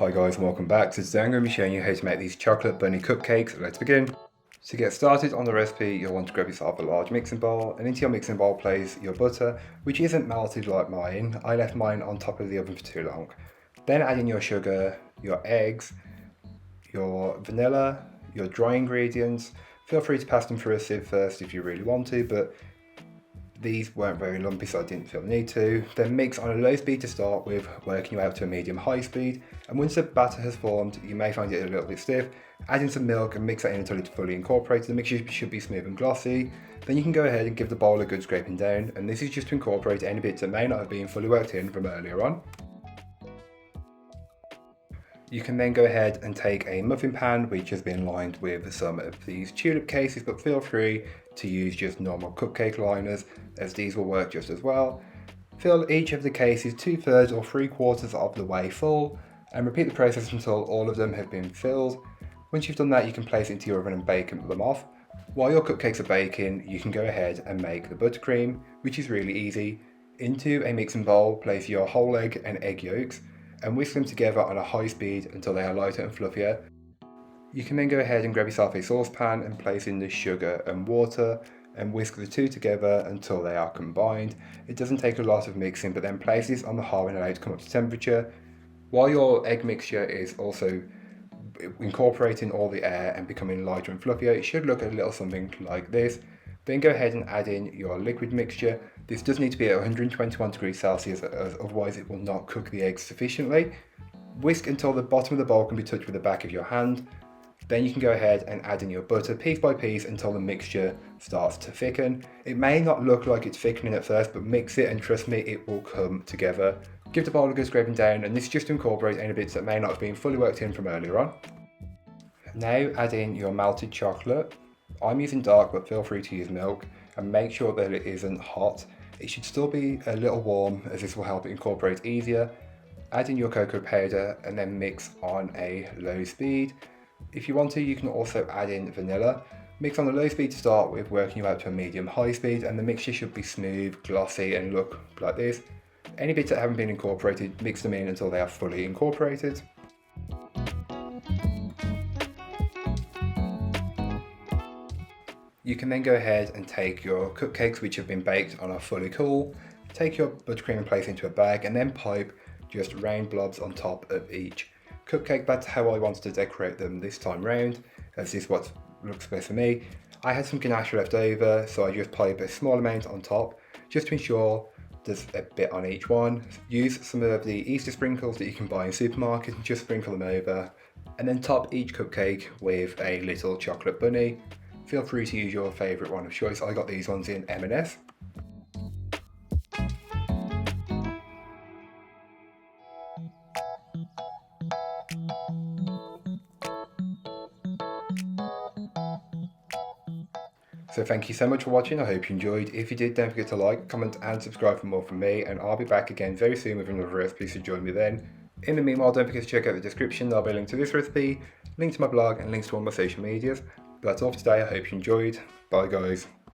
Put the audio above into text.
Hi guys and welcome back. So today I'm going to be showing you how to make these chocolate bunny cupcakes. Let's begin. To get started on the recipe, you'll want to grab yourself a large mixing bowl, and into your mixing bowl place your butter, which isn't melted like mine. I left mine on top of the oven for too long. Then add in your sugar, your eggs, your vanilla, your dry ingredients. Feel free to pass them through a sieve first if you really want to, but these weren't very lumpy, so I didn't feel the need to. Then mix on a low speed to start with, working you out to a medium-high speed. And once the batter has formed, you may find it a little bit stiff. Add in some milk and mix that in until it's fully incorporated. The mixture should be smooth and glossy. Then you can go ahead and give the bowl a good scraping down. And this is just to incorporate any bits that may not have been fully worked in from earlier on. You can then go ahead and take a muffin pan which has been lined with some of these tulip cases, but feel free to use just normal cupcake liners as these will work just as well. Fill each of the cases 2/3 or 3/4 of the way full and repeat the process until all of them have been filled. Once you've done that, you can place it into your oven and bake them off. While your cupcakes are baking, you can go ahead and make the buttercream, which is really easy. Into a mixing bowl, place your whole egg and egg yolks and whisk them together on a high speed until they are lighter and fluffier. You can then go ahead and grab yourself a saucepan and place in the sugar and water and whisk the two together until they are combined. It doesn't take a lot of mixing, but then place this on the hob and allow it to come up to temperature. While your egg mixture is also incorporating all the air and becoming lighter and fluffier, it should look a little something like this. Then go ahead and add in your liquid mixture. This does need to be at 121 degrees Celsius, as otherwise it will not cook the eggs sufficiently. Whisk until the bottom of the bowl can be touched with the back of your hand. Then you can go ahead and add in your butter piece by piece until the mixture starts to thicken. It may not look like it's thickening at first, but mix it and trust me, it will come together. Give the bowl a good scraping down, and this is just to incorporate any bits that may not have been fully worked in from earlier on. Now add in your melted chocolate. I'm using dark, but feel free to use milk, and make sure that it isn't hot. It should still be a little warm, as this will help it incorporate easier. Add in your cocoa powder and then mix on a low speed. If you want to, you can also add in vanilla. Mix on a low speed to start with, working you out to a medium-high speed, and the mixture should be smooth, glossy, and look like this. Any bits that haven't been incorporated, mix them in until they are fully incorporated. You can then go ahead and take your cupcakes which have been baked on a fully cool, take your buttercream and place into a bag, and then pipe just round blobs on top of each cupcake. That's how I wanted to decorate them this time round, as this is what looks best for me. I had some ganache left over, so I just pipe a small amount on top, just to ensure there's a bit on each one. Use some of the Easter sprinkles that you can buy in supermarkets and just sprinkle them over, and then top each cupcake with a little chocolate bunny. Feel free to use your favourite one of choice. I got these ones in M&S. So thank you so much for watching. I hope you enjoyed. If you did, don't forget to like, comment and subscribe for more from me, and I'll be back again very soon with another recipe, so join me then. In the meanwhile, don't forget to check out the description. There'll be a link to this recipe, link to my blog, and links to all my social medias. But that's all for today. I hope you enjoyed. Bye guys.